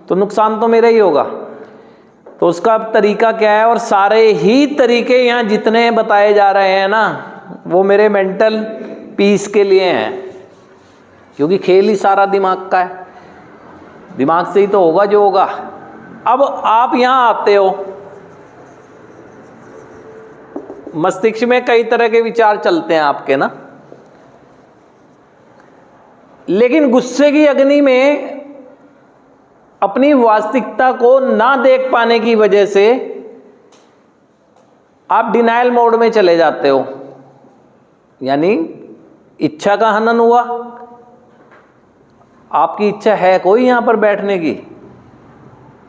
तो नुकसान तो मेरा ही होगा। तो उसका तरीका क्या है, और सारे ही तरीके यहाँ जितने बताए जा रहे हैं ना, वो मेरे मेंटल पीस के लिए हैं, क्योंकि खेल ही सारा दिमाग का है, दिमाग से ही तो होगा जो होगा। अब आप यहाँ आते हो, मस्तिष्क में कई तरह के विचार चलते हैं आपके ना, लेकिन गुस्से की अग्नि में अपनी वास्तविकता को ना देख पाने की वजह से आप डिनायल मोड में चले जाते हो, यानी इच्छा का हनन हुआ। आपकी इच्छा है कोई यहां पर बैठने की,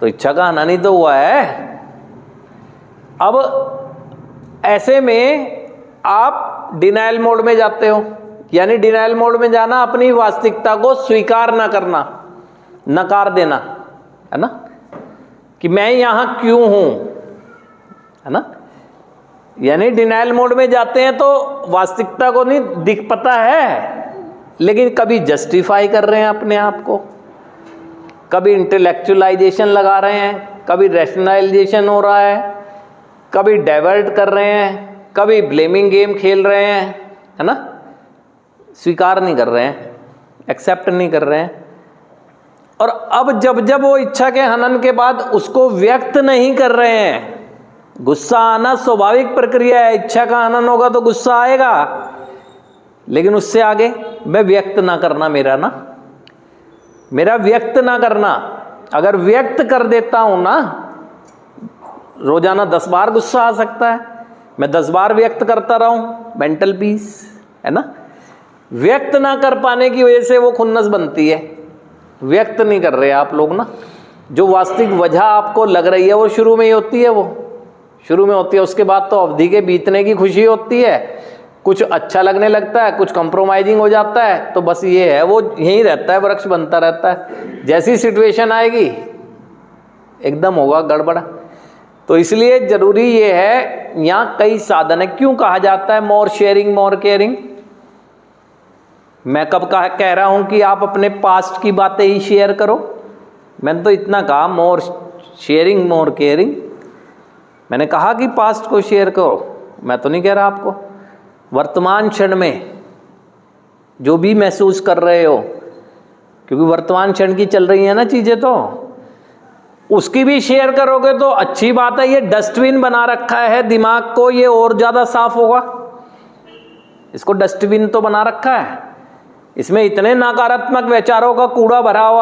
तो इच्छा का हनन ही तो हुआ है। अब ऐसे में आप डिनायल मोड में जाते हो, यानी डिनायल मोड में जाना अपनी वास्तविकता को स्वीकार ना करना, नकार देना, है ना, कि मैं यहां क्यों हूं, है ना। यानी डिनायल मोड में जाते हैं तो वास्तविकता को नहीं दिख पता है, लेकिन कभी जस्टिफाई कर रहे हैं अपने आप को, कभी इंटेलेक्चुअलाइजेशन लगा रहे हैं, कभी रैशनलाइजेशन हो रहा है, कभी डाइवर्ट कर रहे हैं, कभी ब्लेमिंग गेम खेल रहे हैं, है ना। स्वीकार नहीं कर रहे हैं, एक्सेप्ट नहीं कर रहे हैं। और अब जब जब वो इच्छा के हनन के बाद उसको व्यक्त नहीं कर रहे हैं, गुस्सा आना स्वाभाविक प्रक्रिया है, इच्छा का हनन होगा तो गुस्सा आएगा, लेकिन उससे आगे मैं व्यक्त ना करना, मेरा व्यक्त ना करना। अगर व्यक्त कर देता हूं ना, रोजाना 10 बार गुस्सा आ सकता है, मैं 10 बार व्यक्त करता रहूं, मेंटल पीस, है ना। व्यक्त ना कर पाने की वजह से वो खुन्नस बनती है। व्यक्त नहीं कर रहे आप लोग ना, जो वास्तविक वजह आपको लग रही है वो शुरू में ही होती है, वो शुरू में होती है, उसके बाद तो अवधि के बीतने की खुशी होती है, कुछ अच्छा लगने लगता है, कुछ कंप्रोमाइजिंग हो जाता है, तो बस ये है, वो यहीं रहता है, वृक्ष बनता रहता है। जैसी सिचुएशन आएगी एकदम होगा गड़बड़। तो इसलिए जरूरी ये है, यहाँ कई साधन है। क्यों कहा जाता है मोर शेयरिंग मोर केयरिंग? मैं कब कह रहा हूं कि आप अपने पास्ट की बातें ही शेयर करो? मैंने तो इतना कहा मोर शेयरिंग मोर केयरिंग, मैंने कहा कि पास्ट को शेयर करो, मैं तो नहीं कह रहा आपको। वर्तमान क्षण में जो भी महसूस कर रहे हो, क्योंकि वर्तमान क्षण की चल रही है ना चीजें, तो उसकी भी शेयर करोगे तो अच्छी बात है। ये डस्टबिन बना रखा है दिमाग को, ये और ज्यादा साफ होगा। इसको डस्टबिन तो बना रखा है, इसमें इतने नकारात्मक विचारों का कूड़ा भरा हुआ